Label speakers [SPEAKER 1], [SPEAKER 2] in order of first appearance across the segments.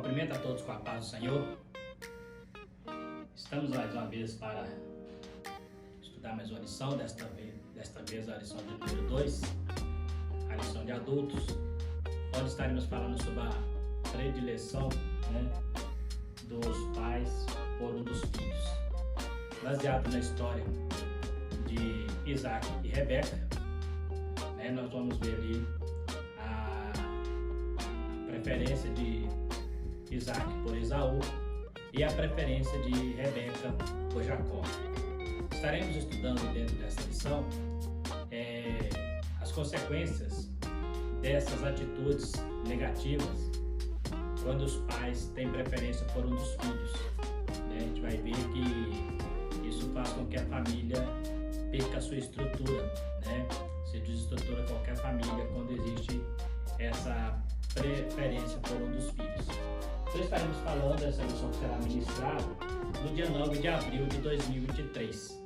[SPEAKER 1] Cumprimento a todos com a paz do Senhor. Estamos mais uma vez para estudar mais uma lição, desta vez a lição de número 2, a lição de adultos, onde estaremos falando sobre a predileção, dos pais por um dos filhos. Baseado na história de Isaac e Rebeca, nós vamos ver ali a preferência de Isaac por Esaú e a preferência de Rebeca por Jacó. Estaremos estudando dentro dessa lição as consequências dessas atitudes negativas quando os pais têm preferência por um dos filhos. A gente vai ver que isso faz com que a família perca a sua estrutura, se desestrutura qualquer família quando existe essa preferência por um dos filhos. Então estaremos falando dessa lição que será ministrada no dia 9 de abril de 2023.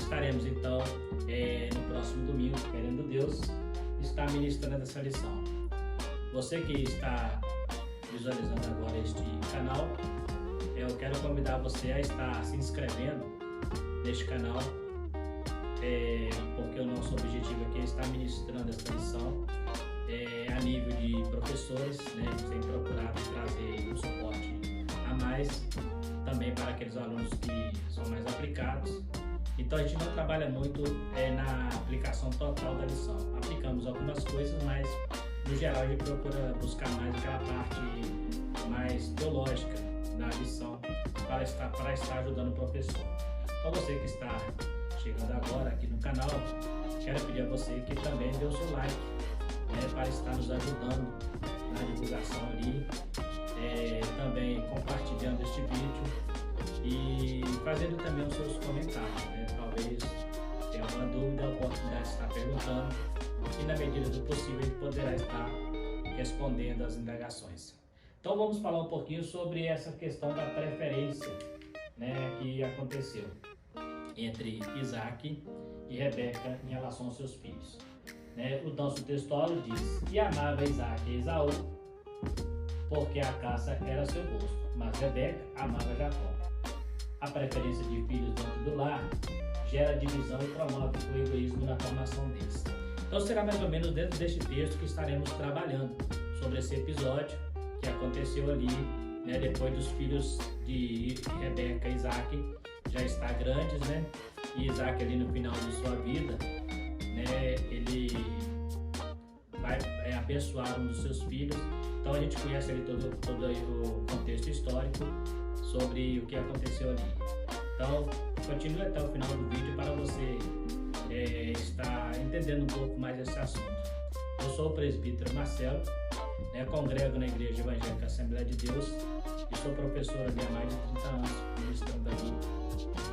[SPEAKER 1] Estaremos então no próximo domingo, querendo Deus, estar ministrando essa lição. Você que está visualizando agora este canal, eu quero convidar você a estar se inscrevendo neste canal, porque o nosso objetivo aqui é estar ministrando essa lição a nível de professores, sem procurar trazer um suporte a mais, também para aqueles alunos que são mais aplicados. Então a gente não trabalha muito na aplicação total da lição. Aplicamos algumas coisas, mas no geral a gente procura buscar mais aquela parte mais teológica da lição para estar ajudando o professor. Então você que está chegando agora aqui no canal, quero pedir a você que também dê o seu like, para estar nos ajudando na divulgação ali, também compartilhando este vídeo e fazendo também os seus comentários, talvez tenha alguma dúvida, a oportunidade de estar perguntando e na medida do possível ele poderá estar respondendo as indagações. Então vamos falar um pouquinho sobre essa questão da preferência, que aconteceu entre Isaac e Rebeca em relação aos seus filhos. O nosso textual diz: e amava Isaac e Esaú, porque a caça era seu gosto, mas Rebeca amava Jacó. A preferência de filhos dentro do lar gera divisão e promove o egoísmo na formação deles. Então será mais ou menos dentro deste texto que estaremos trabalhando sobre esse episódio que aconteceu ali, depois dos filhos de Rebeca e Isaac já estar grandes, e Isaac ali no final de sua vida, ele vai abençoar um dos seus filhos. Então a gente conhece ali todo o contexto histórico sobre o que aconteceu ali. Então continue até o final do vídeo para você estar entendendo um pouco mais esse assunto. Eu sou o presbítero Marcelo, congrego na Igreja Evangélica Assembleia de Deus e sou professor ali há mais de 30 anos, ministrando ali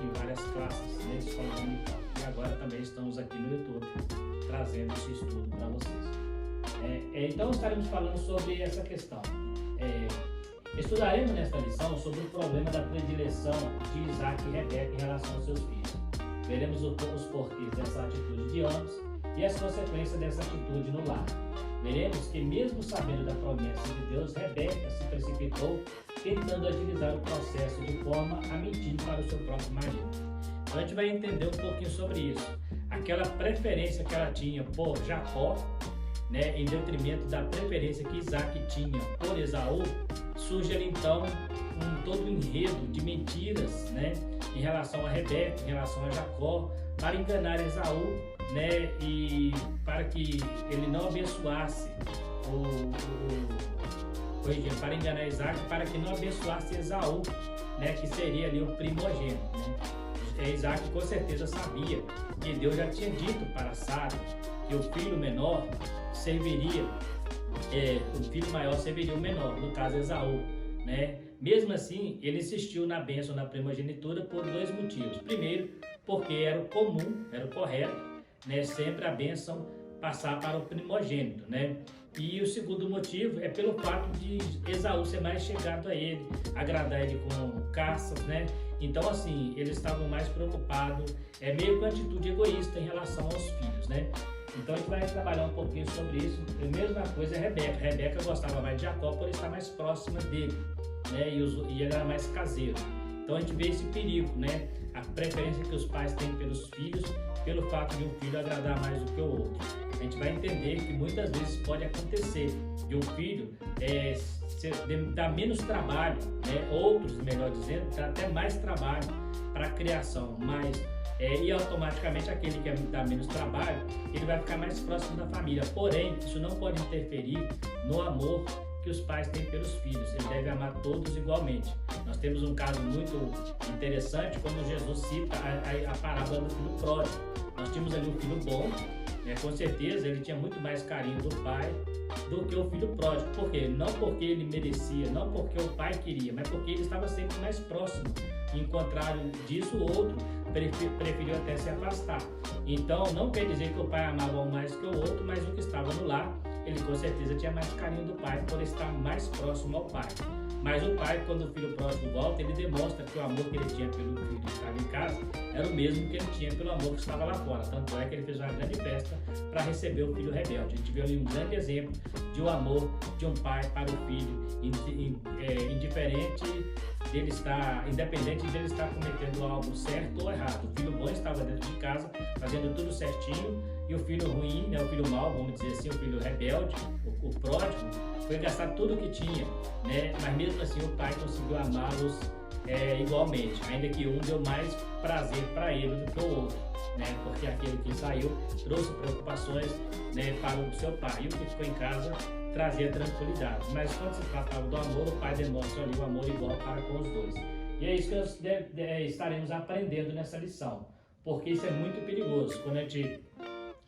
[SPEAKER 1] em várias classes na escola dominical. E agora também estamos aqui no YouTube trazendo esse estudo para vocês. Então estaremos falando sobre essa questão. Estudaremos nesta lição sobre o problema da predileção de Isaac e Rebeca em relação aos seus filhos. Veremos os porquês dessa atitude de ambos e as consequências dessa atitude no lar. Veremos que mesmo sabendo da promessa de Deus, Rebeca se precipitou tentando agilizar o processo de forma a mentir para o seu próprio marido. Então a gente vai entender um pouquinho sobre isso. Aquela preferência que ela tinha por Jacó, em detrimento da preferência que Isaac tinha por Esaú, surge ali então todo um enredo de mentiras, em relação a Rebeca, em relação a Jacó, para enganar Esaú, e para que ele não abençoasse para enganar Isaac, para que não abençoasse Esaú, que seria ali o primogênito. Isaac com certeza sabia que Deus já tinha dito para Sara que o filho menor serviria, o filho maior serviria o menor, no caso Esaú. Mesmo assim, ele insistiu na bênção na primogenitura por dois motivos. Primeiro, porque era o comum, era o correto, sempre a bênção passar para o primogênito, E o segundo motivo é pelo fato de Esaú ser mais chegado a ele, agradar ele com caças, Então, assim, eles estavam mais preocupados, meio com atitude egoísta em relação aos filhos, Então a gente vai trabalhar um pouquinho sobre isso. A mesma coisa é Rebeca. Rebeca gostava mais de Jacó por estar mais próxima dele, né? E ele era mais caseiro. Então a gente vê esse perigo, né? A preferência que os pais têm pelos filhos, pelo fato de um filho agradar mais do que o outro. A gente vai entender que muitas vezes pode acontecer de um filho dar menos trabalho, né? Outros, melhor dizendo, dar até mais trabalho para a criação, e automaticamente aquele que dá menos trabalho, ele vai ficar mais próximo da família. Porém, isso não pode interferir no amor que os pais têm pelos filhos. Ele deve amar todos igualmente. Nós temos um caso muito interessante quando Jesus cita a parábola do filho pródigo. Nós tínhamos ali um filho bom, né? Com certeza ele tinha muito mais carinho do pai do que o filho pródigo. Por quê? Não porque ele merecia, não porque o pai queria, mas porque ele estava sempre mais próximo. Em contrário disso, o outro preferiu até se afastar. Então, não quer dizer que o pai amava um mais que o outro, mas o que estava no lar, ele com certeza tinha mais carinho do pai por estar mais próximo ao pai. Mas o pai, quando o filho pródigo volta, ele demonstra que o amor que ele tinha pelo filho que estava em casa era o mesmo que ele tinha pelo amor que estava lá fora. Tanto é que ele fez uma grande festa para receber o filho rebelde. A gente vê ali um grande exemplo de um amor de um pai para o filho, independente dele estar cometendo algo certo ou errado. O filho bom estava dentro de casa, fazendo tudo certinho, e o filho ruim, né, o filho mau, vamos dizer assim, o filho rebelde, o pródigo, foi gastar tudo o que tinha, né? Mas mesmo assim o pai conseguiu amá-los igualmente, ainda que um deu mais prazer para ele do que o outro, né? Porque aquele que saiu trouxe preocupações, né, para o seu pai, e o que ficou em casa trazia tranquilidade. Mas quando se tratava do amor, o pai demonstra ali o amor igual para com os dois. E é isso que nós estaremos aprendendo nessa lição, porque isso é muito perigoso. Quando a gente,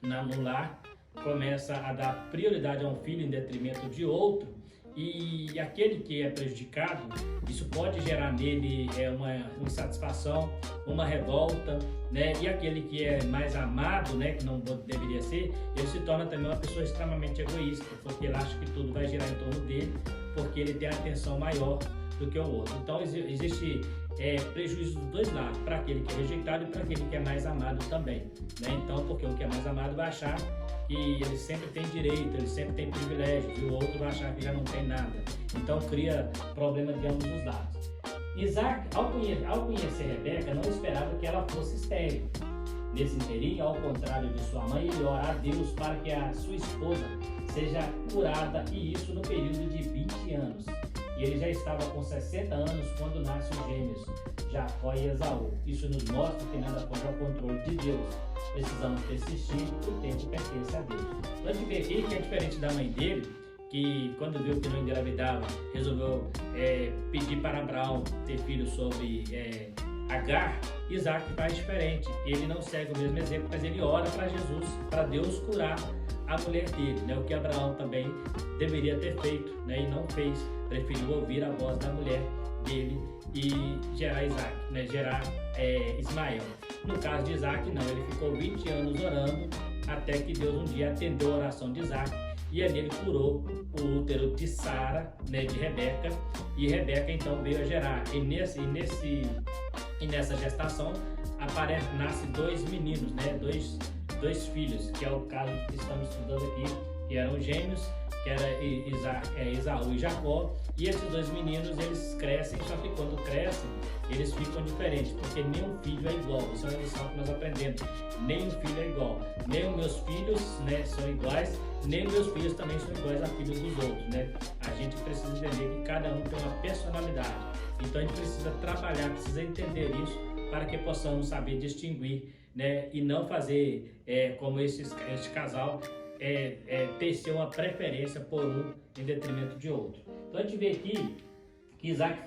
[SPEAKER 1] no lar, começa a dar prioridade a um filho em detrimento de outro, e aquele que é prejudicado, isso pode gerar nele uma insatisfação, uma revolta, né? E aquele que é mais amado, né, que não deveria ser, ele se torna também uma pessoa extremamente egoísta, porque ele acha que tudo vai girar em torno dele, porque ele tem a atenção maior do que o outro. Então existe prejuízo dos dois lados, para aquele que é rejeitado e para aquele que é mais amado também, né? Então, porque o que é mais amado vai achar que ele sempre tem direito, ele sempre tem privilégios, e o outro vai achar que já não tem nada. Então cria problema de ambos os lados. Isaac, ao conhecer Rebeca, não esperava que ela fosse estéril. Nesse inteirinho, ao contrário de sua mãe, ele ora a Deus para que a sua esposa seja curada, e isso no período de 20 anos. E ele já estava com 60 anos quando nascem os gêmeos, Jacó e Esaú. Isso nos mostra que nada foge ao controle de Deus. Precisamos persistir, o tempo pertence a Deus. Então a gente vê aqui que é diferente da mãe dele, que quando viu que não engravidava, resolveu pedir para Abraão ter filho sobre Agar. Isaac faz diferente. Ele não segue o mesmo exemplo, mas ele ora para Jesus, para Deus curar a mulher dele, né? O que Abraão também deveria ter feito, né? E não fez. Preferiu ouvir a voz da mulher dele e gerar Isaac, né? Gerar Ismael. No caso de Isaac, não. Ele ficou 20 anos orando até que Deus um dia atendeu a oração de Isaac, e ali ele curou o útero de Sara, né, de Rebeca, e Rebeca então veio a gerar. E nessa gestação nasce dois meninos, né, dois filhos, que é o caso que estamos estudando aqui, que eram gêmeos, que era Esaú e Jacó. E esses dois meninos, eles crescem, só que quando crescem, eles ficam diferentes, porque nenhum filho é igual. Isso é uma lição que nós aprendemos. Nenhum filho é igual. Nem os meus filhos, né, são iguais, nem os meus filhos também são iguais a filhos dos outros, né? A gente precisa entender que cada um tem uma personalidade. Então a gente precisa trabalhar, precisa entender isso, para que possamos saber distinguir, né? E não fazer como este casal, ter uma preferência por um em detrimento de outro. Então a gente vê aqui que Isaac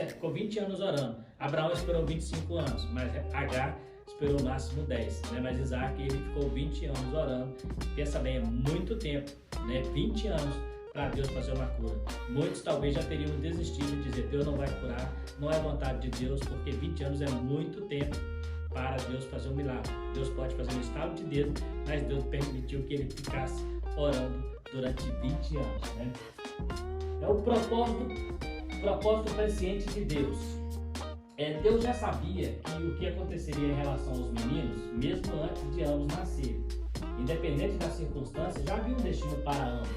[SPEAKER 1] ficou 20 anos orando. Abraão esperou 25 anos, mas Agar esperou no máximo 10, né? Mas Isaac, ele ficou 20 anos orando. Pensa bem, é muito tempo, né? 20 anos para Deus fazer uma cura. Muitos talvez já teriam desistido de dizer: Deus não vai curar, não é vontade de Deus, porque 20 anos é muito tempo para Deus fazer um milagre. Deus pode fazer um estalo de dedo, mas Deus permitiu que ele ficasse orando durante 20 anos, né? É o propósito presciente de Deus. Deus já sabia o que aconteceria em relação aos meninos, mesmo antes de ambos nascerem. independente das circunstâncias, já havia um destino para ambos.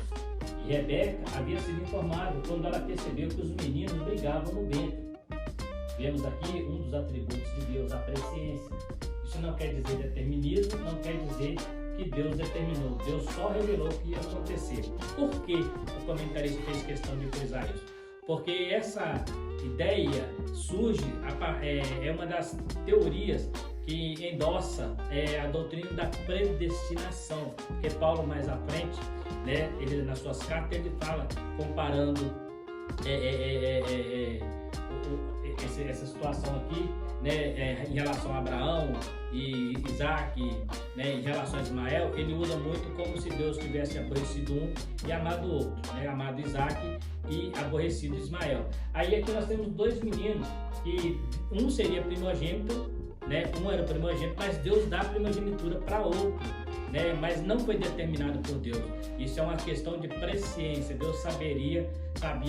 [SPEAKER 1] E Rebeca havia sido informada quando ela percebeu que os meninos brigavam no ventre. Vemos aqui um dos atributos de Deus, a presciência. Isso não quer dizer determinismo, não quer dizer que Deus determinou. Deus só revelou o que ia acontecer. Por que o comentarista fez questão de frisar isso? Porque essa ideia surge, é uma das teorias que endossa a doutrina da predestinação. Porque Paulo, mais à frente, né, ele, nas suas cartas, ele fala, comparando essa situação aqui, né, em relação a Abraão e Isaac, né, em relação a Ismael, ele usa muito como se Deus tivesse aborrecido um e amado o outro, né, amado Isaac e aborrecido Ismael. Aí aqui nós temos dois meninos, que um seria primogênito, né, um era o primogênito, mas Deus dá a primogenitura para outro, né, mas não foi determinado por Deus. Isso é uma questão de presciência. Deus sabia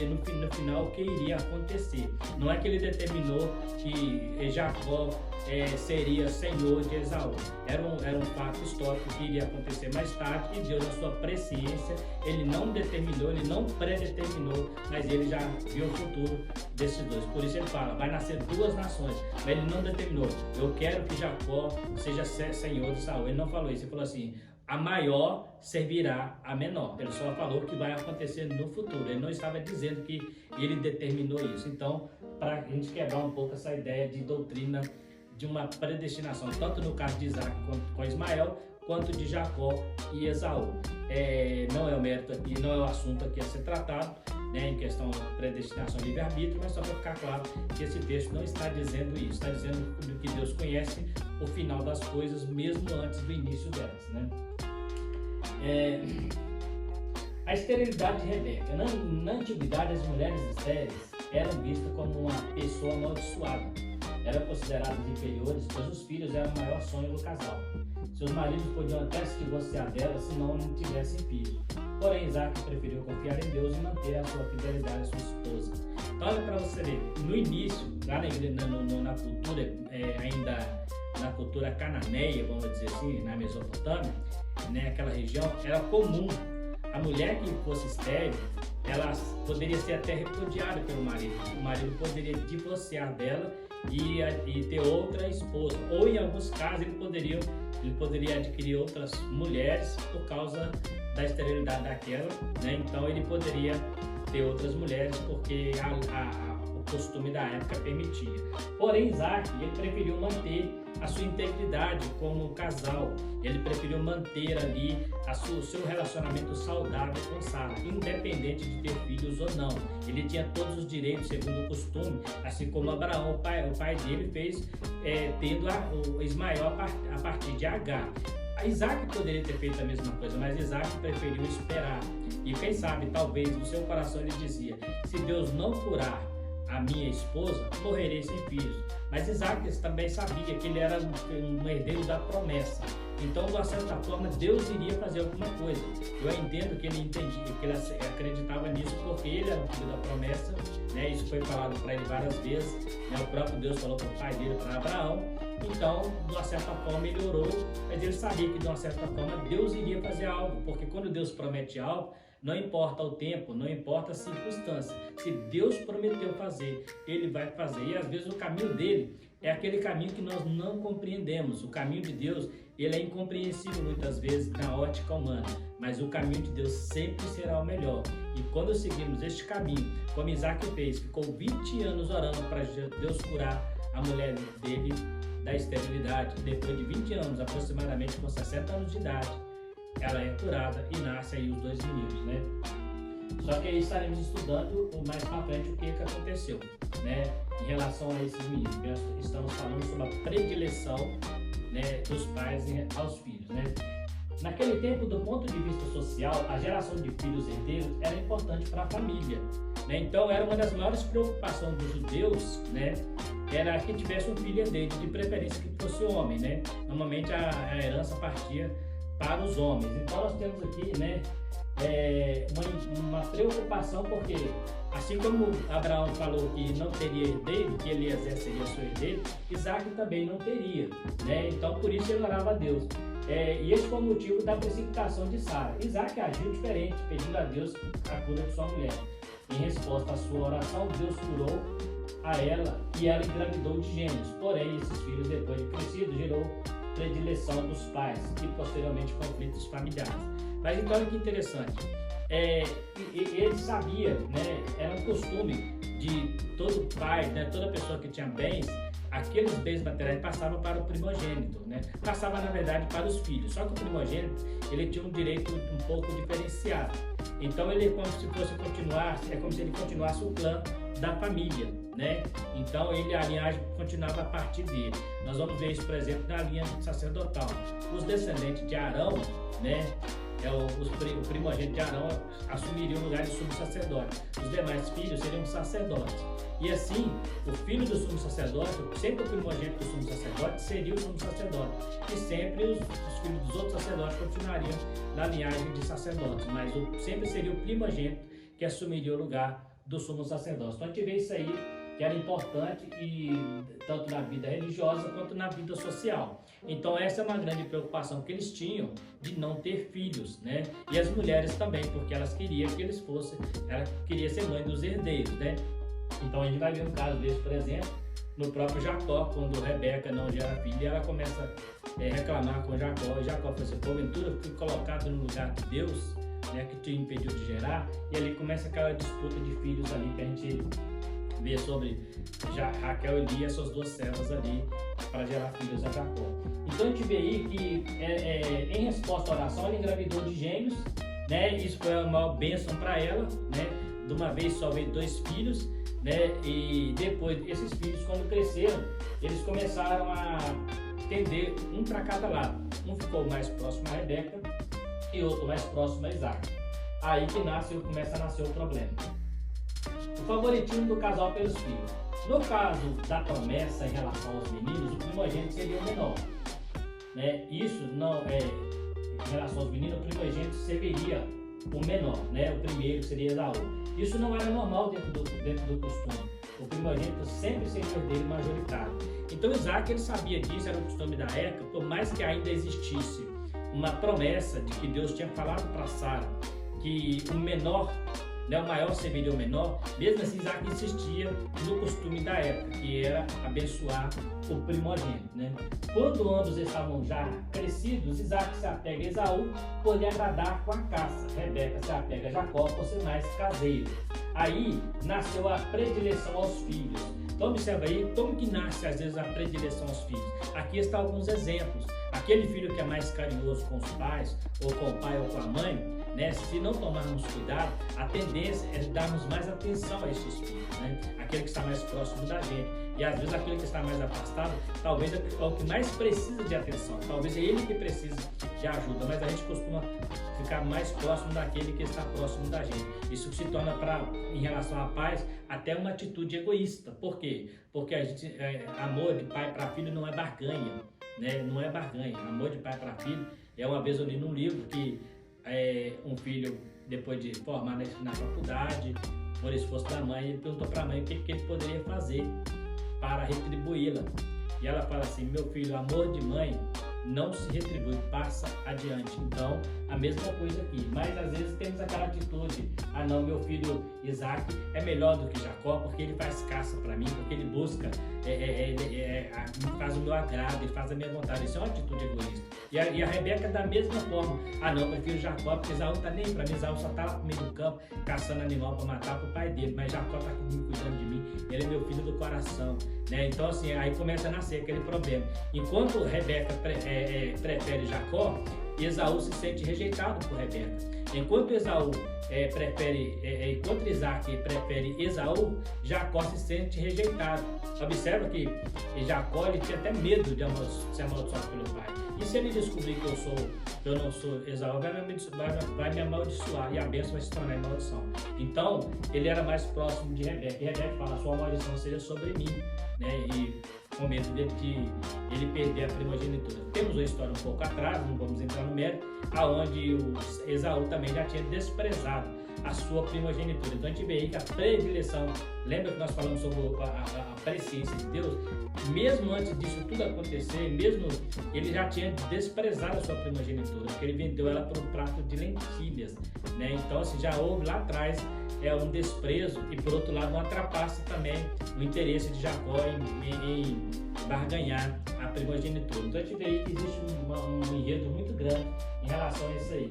[SPEAKER 1] no final o que iria acontecer. Não é que ele determinou que Jacó seria senhor de Esaú. Era um fato histórico que iria acontecer mais tarde, e Deus, na sua presciência, ele não determinou, ele não predeterminou, mas ele já viu o futuro desses dois. Por isso ele fala, vai nascer duas nações, mas ele não determinou, eu quero que Jacó seja senhor de Esaú. Ele não falou isso, ele falou assim, a maior servirá a menor. Ele só falou que vai acontecer no futuro. Ele não estava dizendo que ele determinou isso. Então, para a gente quebrar um pouco essa ideia de doutrina de uma predestinação, tanto no caso de Isaac com Ismael, quanto de Jacó e Esaú. Não é o mérito aqui, não é o assunto aqui a ser tratado, né, em questão de predestinação e livre-arbítrio, mas só para ficar claro que esse texto não está dizendo isso, está dizendo que Deus conhece o final das coisas mesmo antes do início delas, né? A esterilidade de Rebeca. Na antiguidade, as mulheres estéreis eram vistas como uma pessoa amaldiçoada. Eram consideradas inferiores, pois os filhos eram o maior sonho do casal. Seus maridos podiam até se divorciar delas se não tivessem filhos. Porém, Isaac preferiu confiar em Deus e manter a sua fidelidade à sua esposa. Então, olha para você ver, no início, lá na cultura, ainda na cultura cananeia, vamos dizer assim, na Mesopotâmia, né, aquela região, era comum a mulher que fosse estéril, ela poderia ser até repudiada pelo marido. O marido poderia divorciar dela e ter outra esposa, ou em alguns casos ele poderia adquirir outras mulheres por causa da esterilidade daquela, né? Então ele poderia ter outras mulheres porque o costume da época permitia. Porém, Isaac, ele preferiu manter a sua integridade como casal. Ele preferiu manter ali o seu relacionamento saudável com Sara, independente de ter filhos ou não. Ele tinha todos os direitos segundo o costume, assim como Abraão, o pai dele, fez, tendo o Ismael a partir de Agar. Isaac poderia ter feito a mesma coisa, mas Isaac preferiu esperar. E quem sabe, talvez no seu coração ele dizia, se Deus não curar a minha esposa, morrerei sem filhos. Mas Isaac também sabia que ele era um herdeiro da promessa. Então, de uma certa forma, Deus iria fazer alguma coisa. Eu entendo que ele entendia, que ele acreditava nisso, porque ele era o filho da promessa, né? Isso foi falado para ele várias vezes, né? O próprio Deus falou para o pai dele, para Abraão. Então, de uma certa forma, ele orou, mas ele sabia que, de uma certa forma, Deus iria fazer algo, porque quando Deus promete algo, não importa o tempo, não importa a circunstância. Se Deus prometeu fazer, Ele vai fazer. E às vezes o caminho dele é aquele caminho que nós não compreendemos. O caminho de Deus, ele é incompreensível muitas vezes na ótica humana. Mas o caminho de Deus sempre será o melhor. E quando seguimos este caminho, como Isaac fez, ficou 20 anos orando para Deus curar a mulher dele da esterilidade. Depois de 20 anos, aproximadamente com 60 anos de idade, ela é curada e nasce aí os dois meninos, né? Só que aí estaremos estudando mais para frente o que aconteceu, né? Em relação a esses meninos. Nós estamos falando sobre a predileção, né, dos pais aos filhos, né? Naquele tempo, do ponto de vista social, a geração de filhos herdeiros era importante para a família, né? Então, era uma das maiores preocupações dos judeus, né? Era que tivesse um filho herdeiro, de preferência que fosse homem, né? Normalmente a herança partia para os homens. Então nós temos aqui, né, uma preocupação, porque assim como Abraão falou que não teria herdeiro, que Eliezer seria seu herdeiro, Isaac também não teria, né? Então por isso ele orava a Deus. E esse foi o motivo da precipitação de Sara. Isaac agiu diferente, pedindo a Deus a cura de sua mulher. Em resposta à sua oração, Deus curou a ela e ela engravidou de gêmeos. Porém, esses filhos, depois de crescidos, gerou predileção dos pais e posteriormente conflitos familiares. Mas então olha que interessante, ele sabia, né, era um costume de todo pai, né, toda pessoa que tinha bens, aqueles bens materiais passavam para o primogênito, né? Passava na verdade para os filhos, só que o primogênito ele tinha um direito um pouco diferenciado. Então ele é como se fosse continuar, é como se ele continuasse o clã da família, né? Então a linhagem continuava a partir dele. Nós vamos ver isso, por exemplo, na linha sacerdotal. Os descendentes de Arão, né? O primogênito de Arão assumiria o lugar de sumo sacerdote. Os demais filhos seriam sacerdotes. E assim, o filho do sumo sacerdote, sempre o primogênito do sumo sacerdote, seria o sumo sacerdote. E sempre os filhos dos outros sacerdotes continuariam na linhagem de sacerdotes. Mas sempre seria o primogênito que assumiria o lugar do sumo sacerdote. Então a gente vê isso aí, que era importante, tanto na vida religiosa quanto na vida social. Então essa é uma grande preocupação que eles tinham, de não ter filhos, né? E as mulheres também, porque elas queriam que eles fossem, ela queria ser mãe dos herdeiros, né? Então a gente vai ver um caso desse, por exemplo, no próprio Jacó, quando Rebeca não gera filho, e ela começa a reclamar com Jacó, e Jacó fala assim: porventura eu fui colocado no lugar de Deus, né, que te impediu de gerar, e ali começa aquela disputa de filhos ali que a gente vê sobre Raquel e Lia, essas duas servas ali, para gerar filhos a Jacó. Então a gente vê aí que em resposta à oração ela engravidou de gêmeos, né? Isso foi uma maior bênção para ela, né? De uma vez só veio 2 filhos, né? E depois esses filhos, quando cresceram, eles começaram a tender um para cada lado. Um ficou mais próximo a Rebeca e outro mais próximo a Isaac. Aí que começa a nascer o problema. O favoritismo do casal pelos filhos. No caso da promessa em relação aos meninos, o primogênito seria o menor, né? Isso não em relação aos meninos, o primogênito seria o menor, né? O primeiro seria Esaú. Isso não era normal dentro do costume. O primogênito sempre seria o herdeiro majoritário. Então Isaac, ele sabia disso, era o costume da época, por mais que ainda existisse uma promessa de que Deus tinha falado para Sara que o menor, né, o maior serviria o menor. Mesmo assim, Isaac insistia no costume da época, que era abençoar o primogênito, né? Quando ambos estavam já crescidos, Isaac se apega a Esaú por lhe agradar com a caça. Rebeca se apega a Jacó por ser mais caseiro. Aí nasceu a predileção aos filhos. Então observa aí como que nasce às vezes a predileção aos filhos. Aqui estão alguns exemplos. Aquele filho que é mais carinhoso com os pais, ou com o pai ou com a mãe, né? Se não tomarmos cuidado, a tendência é darmos mais atenção a esses filhos, né? Aquele que está mais próximo da gente. E às vezes aquele que está mais afastado, talvez é o que mais precisa de atenção. Talvez é ele que precisa de ajuda, mas a gente costuma ficar mais próximo daquele que está próximo da gente. Isso se torna, em relação à paz, até uma atitude egoísta. Por quê? Porque a gente, amor de pai para filho não é barganha, né? Não é barganha. Amor de pai para filho uma vez eu li num livro que um filho, depois de formar na faculdade, por esforço da mãe, ele perguntou para a mãe o que ele poderia fazer para retribuí-la. E ela fala assim: meu filho, amor de mãe não se retribui, passa adiante. Então, a mesma coisa aqui. Mas às vezes temos aquela atitude: ah não, meu filho Isaac é melhor do que Jacó, porque ele faz caça para mim, porque ele busca, faz o meu agrado, ele faz a minha vontade. Isso é uma atitude egoísta. E a Rebeca da mesma forma: ah não, eu prefiro Jacó, porque Esaú não tá nem para mim, Esaú só tá lá no meio do campo, caçando animal para matar pro pai dele, mas Jacó tá comigo, cuidando de mim, ele é meu filho do coração, né? Então assim, aí começa a nascer aquele problema. Enquanto Rebeca prefere Jacó, Esaú se sente rejeitado por Rebeca. Enquanto enquanto Isaac prefere Esaú, Jacó se sente rejeitado. Observa que Jacó, ele tinha até medo de ser amaldiçoado pelo pai. E se ele descobrir que eu não sou Esaú, vai me amaldiçoar, e a bênção vai se tornar em maldição. Então, ele era mais próximo de Rebeca. E Rebeca fala: sua maldição seja sobre mim, né? E com medo de ele perder a primogenitura. Temos uma história um pouco atrás, não vamos entrar no mérito, aonde Esaú também já tinha desprezado a sua primogenitura. Então a gente vê aí que a predileção, lembra que nós falamos sobre a presciência de Deus? Mesmo antes disso tudo acontecer, mesmo ele já tinha desprezado a sua primogenitura, porque ele vendeu ela por um prato de lentilhas, né? Então assim, já houve lá atrás um desprezo e por outro lado uma trapaça também no interesse de Jacó em barganhar a primogenitura. Então a gente vê aí que existe um enredo muito grande em relação a isso aí.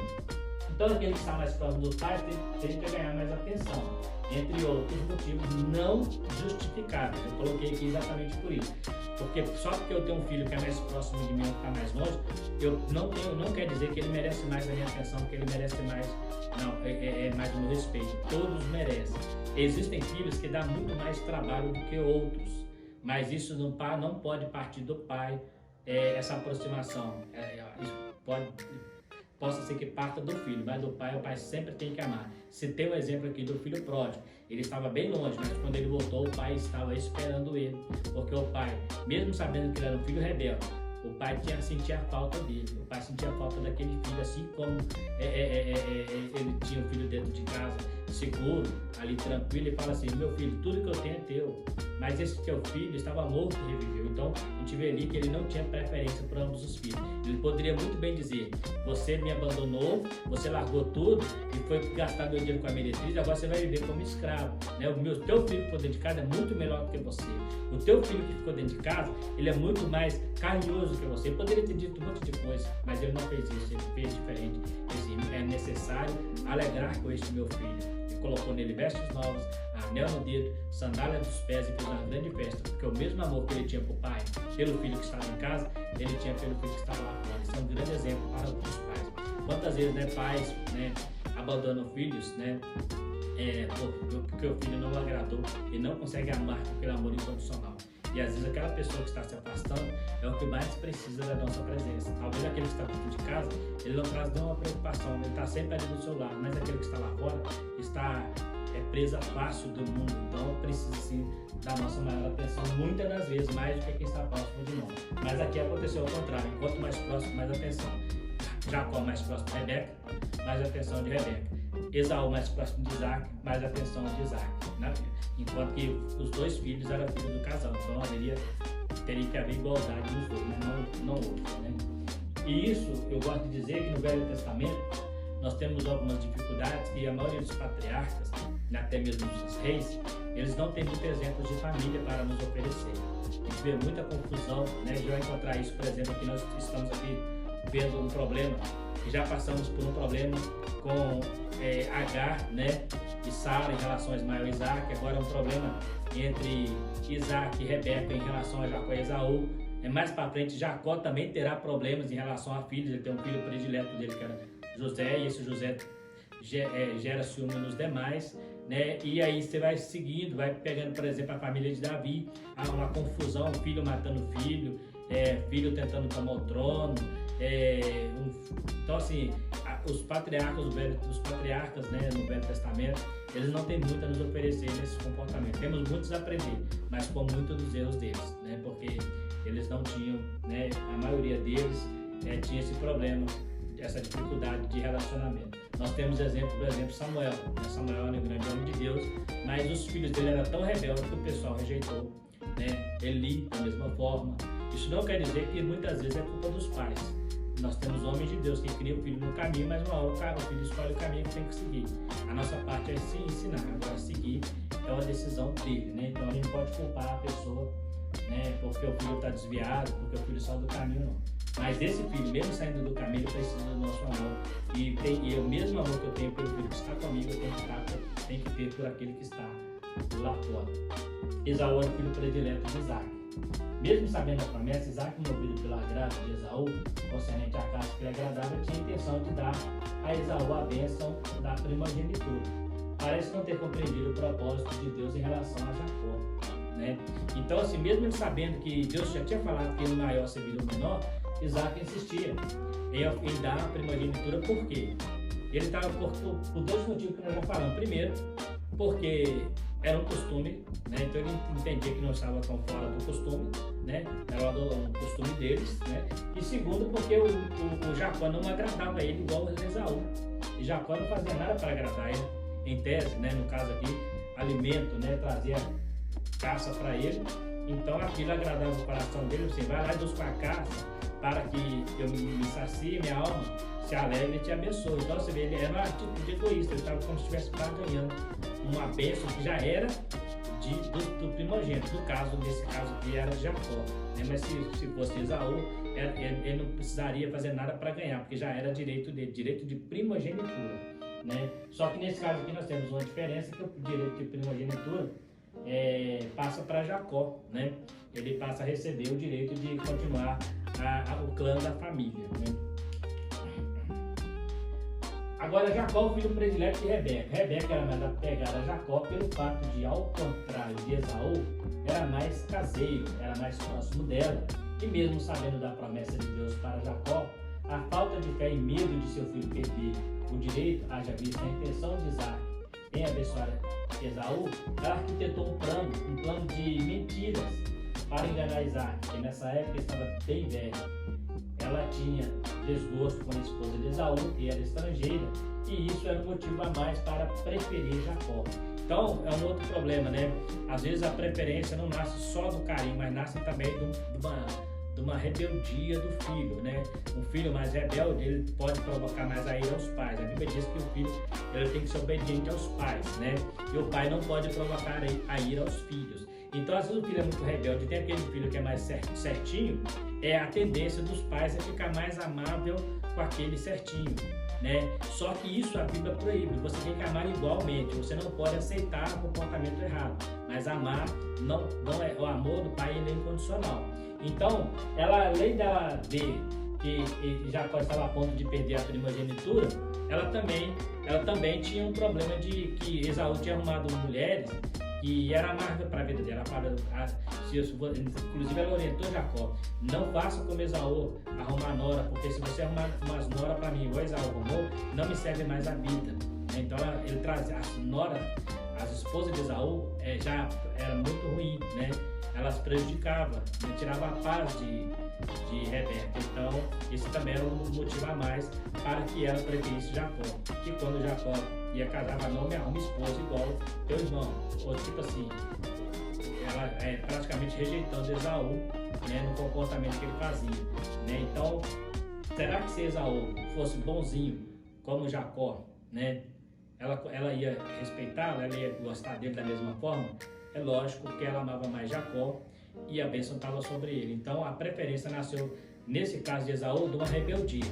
[SPEAKER 1] Então aquele que está mais próximo dos pais tem que ganhar mais atenção, entre outros motivos não justificáveis. Eu coloquei aqui exatamente por isso, porque só porque eu tenho um filho que é mais próximo de mim ou que está mais longe, eu não quer dizer que ele merece mais a minha atenção, que ele merece mais, não, mais o meu respeito. Todos merecem. Existem filhos que dão muito mais trabalho do que outros, mas isso não pode partir do pai, essa aproximação. Possa ser que parta do filho, mas do pai, o pai sempre tem que amar. Se tem um exemplo aqui do filho pródigo, ele estava bem longe, mas quando ele voltou, o pai estava esperando ele, porque o pai, mesmo sabendo que ele era um filho rebelde, o pai sentia a falta dele, o pai sentia a falta daquele filho, assim como ele tinha um filho dentro de casa, seguro, ali tranquilo, e fala assim: meu filho, tudo que eu tenho é teu, mas esse teu filho estava morto e reviveu. Então a gente vê ali que ele não tinha preferência por ambos os filhos. Ele poderia muito bem dizer: você me abandonou, você largou tudo e foi gastar meu dinheiro com a meretriz, agora você vai viver como escravo, né? O teu filho que ficou dentro de casa é muito melhor do que você, o teu filho que ficou dentro de casa, ele é muito mais carinhoso que você. Ele poderia ter dito um monte de coisa, mas ele não fez isso, ele fez diferente. Ele é necessário alegrar com este meu filho. Colocou nele vestes novas, anel no dedo, sandália dos pés e fez uma grande festa, porque o mesmo amor que ele tinha por pai, pelo filho que estava em casa, ele tinha pelo filho que estava lá fora. Isso é um grande exemplo para os pais. Quantas vezes, né, pais, né, abandonam filhos, né, porque o filho não agradou e não consegue amar com aquele amor incondicional. E às vezes aquela pessoa que está se afastando é o que mais precisa da nossa presença. Talvez aquele que está dentro de casa, ele não traz nenhuma preocupação, ele está sempre ali do seu lado, mas aquele que está lá fora está presa fácil do mundo. Então precisa sim da nossa maior atenção, muitas das vezes mais do que quem está próximo de nós. Mas aqui aconteceu ao contrário: quanto mais próximo, mais atenção. Jacó mais próximo de Rebeca, mais atenção de Rebeca. Esaú mais próximo de Isaac, mais atenção de Isaac, né? Enquanto que os dois filhos eram filhos do casal, então teria que haver igualdade nos dois, mas não houve, né? E isso eu gosto de dizer que no Velho Testamento nós temos algumas dificuldades que a maioria dos patriarcas, até mesmo os reis, eles não têm muitos exemplos de família para nos oferecer. A gente vê muita confusão, né? A gente vai encontrar isso, por exemplo, aqui nós estamos aqui vendo um problema, e já passamos por um problema com Agar, né, e Sara em relação a Ismael e Isaac. Agora um problema entre Isaac e Rebeca em relação a Jacó e Esaú. Mais para frente, Jacó também terá problemas em relação a filhos. Ele tem um filho predileto dele que era José, e esse José gera ciúme nos demais, né? E aí você vai seguindo, vai pegando, por exemplo, a família de Davi, há uma confusão, filho matando filho, filho tentando tomar o trono. Então assim, os patriarcas, né, no Velho Testamento, eles não têm muito a nos oferecer nesse comportamento. Temos muitos a aprender, mas com muitos dos erros deles, né? Porque eles não tinham, né, a maioria deles tinha esse problema, essa dificuldade de relacionamento. Nós temos exemplo, por exemplo, Samuel. Samuel era um grande homem de Deus, mas os filhos dele eram tão rebeldes que o pessoal rejeitou, né? Eli, da mesma forma. Isso não quer dizer que muitas vezes é culpa dos pais. Nós temos homens de Deus que criam o filho no caminho, mas uma hora o filho escolhe o caminho que tem que seguir. A nossa parte é se ensinar, agora seguir é uma decisão dele, né? Então a gente pode culpar a pessoa, né, porque o filho está desviado, porque o filho saiu do caminho, não. Mas esse filho, mesmo saindo do caminho, ele precisa do nosso amor. E o mesmo amor que eu tenho pelo filho que está comigo, eu tenho que ter por aquele que está lá fora. Esaú é o filho predileto de Isaac. Mesmo sabendo a promessa, Isaac, movido pela graça de Esaú, concernente à casa que lhe agradava, tinha a intenção de dar a Esaú a bênção da primogenitura. Parece não ter compreendido o propósito de Deus em relação a Jacó, né? Então, assim, mesmo ele sabendo que Deus já tinha falado que o maior serviria o menor, Isaac insistia em dar a primogenitura. Por quê? Ele estava por dois motivos que nós já falamos. Primeiro, porque era um costume, né? Então ele entendia que não estava tão fora do costume, né? Era um costume deles, né? E segundo, porque o Jacó não agradava ele igual o Esaú. E Jacó não fazia nada para agradar ele. Em tese, né? No caso aqui, alimento, né? Trazia caça para ele. Então aquilo agradava o coração dele, assim, vai lá e buscar a caça para que eu me sacie, minha alma se alegre e te abençoe. Então você vê, ele era uma atitude egoísta, ele estava como se estivesse ganhando uma bênção que já era do primogênito, nesse caso aqui era de Jacó, né? Mas se fosse Esaú, ele não precisaria fazer nada para ganhar, porque já era direito dele, direito de primogenitura, né? Só que nesse caso aqui nós temos uma diferença, que o direito de primogenitura passa para Jacó, né? Ele passa a receber o direito de continuar o clã da família, né? Agora, Jacó, o filho predileto de Rebeca. Rebeca era mais apegada a Jacó pelo fato de, ao contrário de Esaú, era mais caseiro, era mais próximo dela. E mesmo sabendo da promessa de Deus para Jacó, a falta de fé e medo de seu filho perder o direito, haja visto a intenção de Isaac em abençoar Esaú, ela arquitetou um plano de mentiras para enganar Isaac, que nessa época estava bem velho. Ela tinha desgosto com a esposa de Esaú, que era estrangeira, e isso era um motivo a mais para preferir Jacó. Então, é um outro problema, né? Às vezes a preferência não nasce só do carinho, mas nasce também de uma rebeldia do filho, né? Um filho mais rebelde, ele pode provocar mais a ira aos pais. A Bíblia diz que o filho ele tem que ser obediente aos pais, né? E o pai não pode provocar a ira aos filhos. Então, às vezes o filho é muito rebelde, tem aquele filho que é mais certinho, a tendência dos pais é ficar mais amável com aquele certinho, né? Só que isso a Bíblia proíbe, você tem que amar igualmente, você não pode aceitar o comportamento errado, mas amar não é, o amor do pai ele é incondicional. Então, além dela ver que Jacó estava a ponto de perder a primogenitura, ela também tinha um problema de que Esaú tinha arrumado mulheres que era amarga para a vida dela. Inclusive ela orientou Jacó: não faça como Esaú arrumar nora, porque se você arrumar umas nora para mim igual Esaú arrumou, não me serve mais a vida. Então ele trazia as noras, as esposas de Esaú já era muito ruim, né? Elas prejudicavam, né? Tirava a paz de Rebeca. Então esse também era um motivo a mais para que ela preferisse Jacó. Que quando Jacó ia casar, não me arruma esposa igual teu irmão, ou tipo assim, ela praticamente rejeitando Esaú, né, no comportamento que ele fazia, né? Então, será que se Esaú fosse bonzinho como Jacó, né, ela ia respeitá-lo, ela ia gostar dele da mesma forma? É lógico que ela amava mais Jacó e a bênção estava sobre ele. Então a preferência nasceu, nesse caso de Esaú, de uma rebeldia,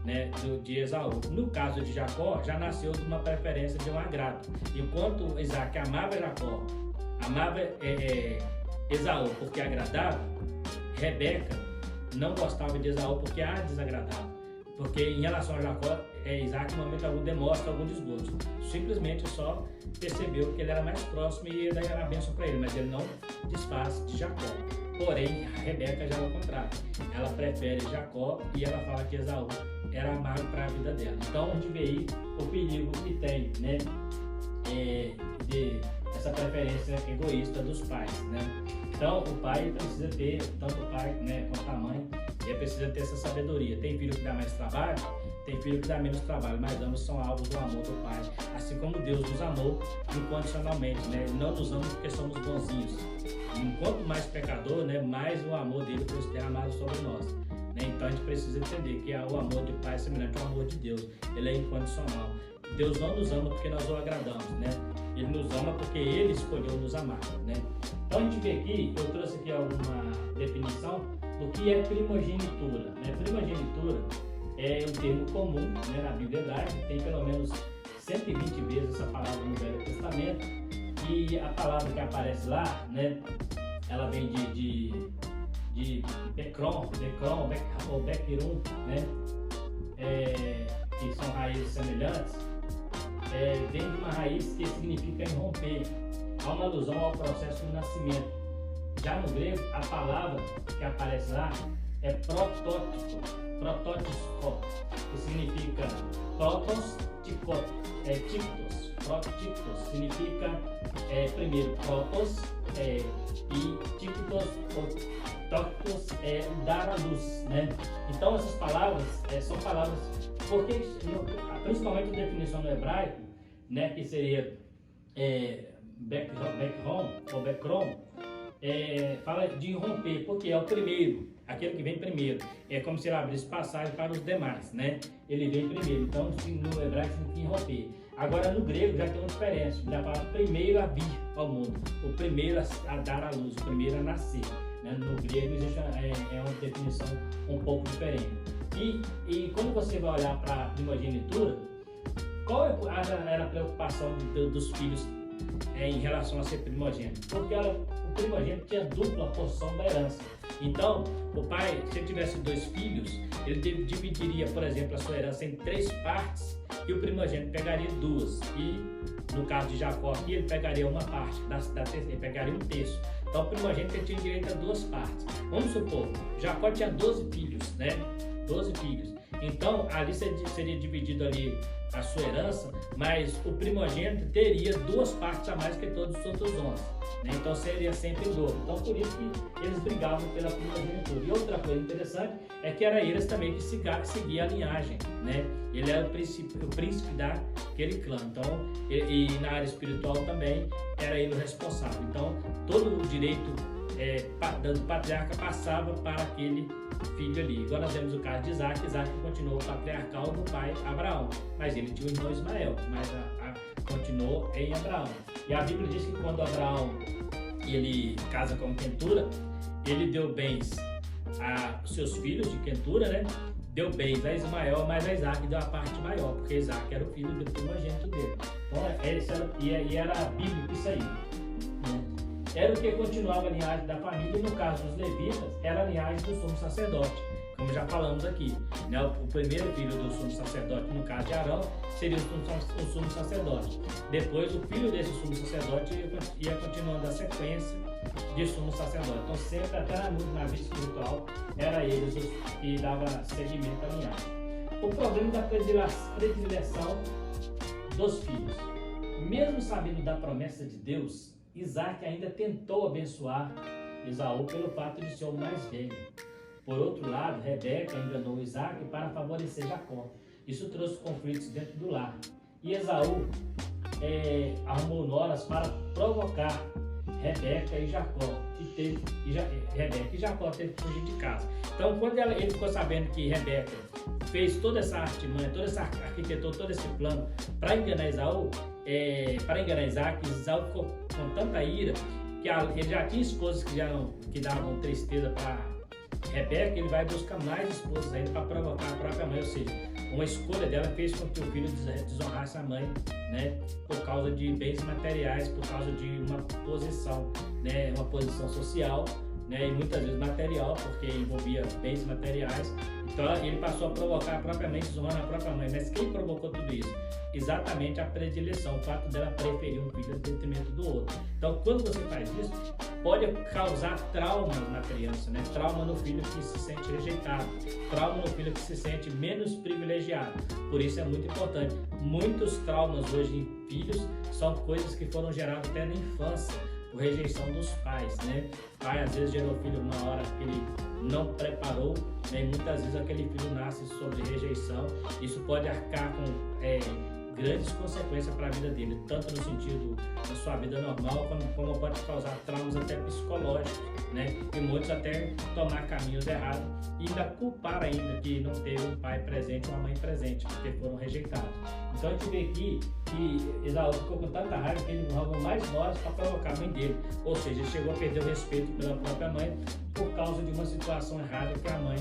[SPEAKER 1] né, de Esaú. No caso de Jacó, já nasceu de uma preferência de um agrado. Enquanto Isaac amava Jacó, amava Esaú porque agradava, Rebeca não gostava de Esaú porque a desagradava. Porque em relação a Jacó, Isaac em momento algum demonstra algum desgosto. Simplesmente só percebeu que ele era mais próximo e ia dar a bênção para ele, mas ele não desfaz de Jacó. Porém, a Rebeca já é o contrário. Ela prefere Jacó e ela fala que Esaú era amargo para a vida dela. Então a gente vê aí o perigo que tem, né, de essa preferência egoísta dos pais, né? Então o pai precisa ter, tanto o pai, né, quanto a mãe, ele precisa ter essa sabedoria. Tem filho que dá mais trabalho, tem filho que dá menos trabalho, mas ambos são alvos do amor do pai. Assim como Deus nos amou incondicionalmente, né? Ele não nos ama porque somos bonzinhos. Enquanto mais pecador, né, mais o amor dele foi derramado sobre nós, né? Então a gente precisa entender que o amor de pai é semelhante ao amor de Deus. Ele é incondicional. Deus não nos ama porque nós o agradamos, né? Ele nos ama porque ele escolheu nos amar, né? Então a gente vê aqui, eu trouxe aqui alguma definição do que é primogenitura, né? Primogenitura é um termo comum, né, na Bíblia hebraica, tem pelo menos 120 vezes essa palavra no Velho Testamento, e a palavra que aparece lá, né, ela vem de Bekron ou Bekirum, né, que são raízes semelhantes, vem de uma raiz que significa irromper. Há uma alusão ao processo do nascimento. Já no grego, a palavra que aparece lá é protótipo, que significa protos, tictos. Protictos significa primeiro protos e tictos ou tóctos é dar a luz, né? Então essas palavras são palavras, porque principalmente a definição no hebraico, né, que seria background ou background, fala de romper, porque é o primeiro, aquele que vem primeiro. É como se ele abrisse passagem para os demais, né? Ele vem primeiro, então no hebraico significa romper. Agora no grego já tem uma diferença, já fala primeiro a vir ao mundo, o primeiro a dar a luz, o primeiro a nascer. Né? No grego existe uma definição um pouco diferente. E quando você vai olhar para a primogenitura, qual era a preocupação dos filhos em relação a ser primogênito? Porque o primogênito tinha dupla porção da herança. Então, o pai, se ele tivesse 2 filhos, ele dividiria, por exemplo, a sua herança em 3 partes e o primogênito pegaria 2. E, no caso de Jacó aqui, ele pegaria uma parte, ele pegaria 1/3. Então, o primogênito tinha direito a 2 partes. Vamos supor, Jacó tinha 12 filhos, né? 12 filhos. Então, ali seria dividido ali a sua herança, mas o primogênito teria 2 partes a mais que todos os outros 11. Né? Então seria sempre em dobro. Então por isso que eles brigavam pela primogenitura. E outra coisa interessante é que era eles também que seguia a linhagem. Né? Ele era o príncipe daquele clã. Então, e na área espiritual também era ele o responsável. Então todo o direito do patriarca passava para aquele filho ali. Agora nós vemos o caso de Isaac. Isaac continuou patriarcal do pai Abraão, mas ele tinha o irmão Ismael, mas continuou em Abraão. E a Bíblia diz que quando Abraão ele casa com Quentura, ele deu bens a seus filhos de Quentura, né? Deu bens a Ismael, mas a Isaac deu a parte maior, porque Isaac era o filho do primogênito dele. Então era bíblico isso aí. Era o que continuava a linhagem da família, e no caso dos levitas, era a linhagem do sumo sacerdote, como já falamos aqui. Né? O primeiro filho do sumo sacerdote, no caso de Arão, seria o sumo sacerdote. Depois, o filho desse sumo sacerdote ia continuando a sequência de sumo sacerdote. Então, sempre, até na vida espiritual, era eles que davam seguimento à linhagem. O problema da predileção dos filhos. Mesmo sabendo da promessa de Deus, Isaac ainda tentou abençoar Esaú pelo fato de ser o mais velho. Por outro lado, Rebeca enganou Isaac para favorecer Jacó. Isso trouxe conflitos dentro do lar. E Esaú arrumou noras para provocar Rebeca e Jacó. Rebeca e Jacó teve que fugir de casa. Então, quando ele ficou sabendo que Rebeca fez toda essa artimanha, arquitetou todo esse plano para enganar Esaú, para enganar Isaac, Esaú ficou com tanta ira que ele já tinha esposas que davam tristeza para Rebeca. Ele vai buscar mais esposas ainda para provocar a própria mãe, ou seja, uma escolha dela fez com que o filho desonrasse a mãe, né, por causa de bens materiais, por causa de uma posição, né, uma posição social, né, e muitas vezes material, porque envolvia bens materiais. Então ele passou a provocar a própria mãe, desonrando a própria mãe. Mas quem provocou tudo isso? Exatamente a predileção, o fato dela preferir um filho em detrimento do outro. Então, quando você faz isso, pode causar trauma na criança, né? Trauma no filho que se sente rejeitado, trauma no filho que se sente menos privilegiado. Por isso é muito importante. Muitos traumas hoje em filhos são coisas que foram geradas até na infância, por rejeição dos pais, né? O pai às vezes gerou filho numa hora que ele não preparou, né? E muitas vezes aquele filho nasce sobre rejeição. Isso pode arcar com grandes consequências para a vida dele, tanto no sentido da sua vida normal, como pode causar traumas até psicológicos, né? E muitos até tomar caminhos errados e ainda culpar ainda que não teve um pai presente, uma mãe presente, porque foram rejeitados. Então a gente vê aqui que Esaú ficou com tanta raiva que ele arrumou mais noras para provocar a mãe dele, ou seja, ele chegou a perder o respeito pela própria mãe por causa de uma situação errada que a mãe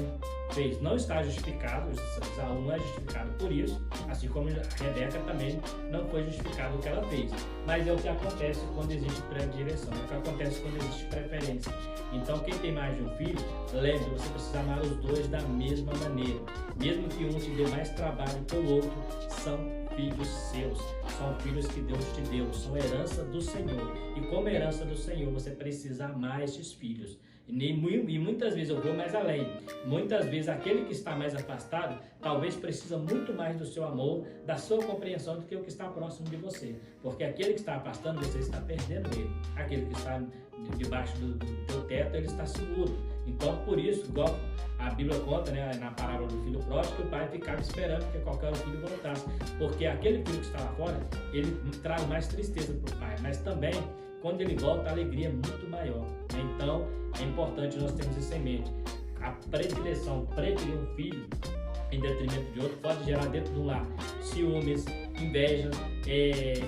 [SPEAKER 1] fez. Não está justificado, Esaú não é justificado por isso, assim como a Rebeca também não foi justificado o que ela fez. Mas é o que acontece quando existe predileção, é o que acontece quando existe preferência. Então quem tem mais de um filho, lembre, você precisa amar os dois da mesma maneira. Mesmo que um te dê mais trabalho que o outro, são filhos seus, são filhos que Deus te deu, são herança do Senhor. E como herança do Senhor, você precisa amar esses filhos. E muitas vezes eu vou mais além. Muitas vezes aquele que está mais afastado, talvez precisa muito mais do seu amor, da sua compreensão do que o que está próximo de você. Porque aquele que está afastando, você está perdendo ele. Aquele que está debaixo do teu teto, ele está seguro. Então, por isso, igual a Bíblia conta, né, na parábola do filho pródigo, que o pai ficava esperando que qualquer filho voltasse. Porque aquele filho que está lá fora, ele traz mais tristeza para o pai. Mas também, quando ele volta, a alegria é muito maior. Então, é importante nós termos isso em mente. A predileção, preferir um filho em detrimento de outro, pode gerar dentro do lar ciúmes, inveja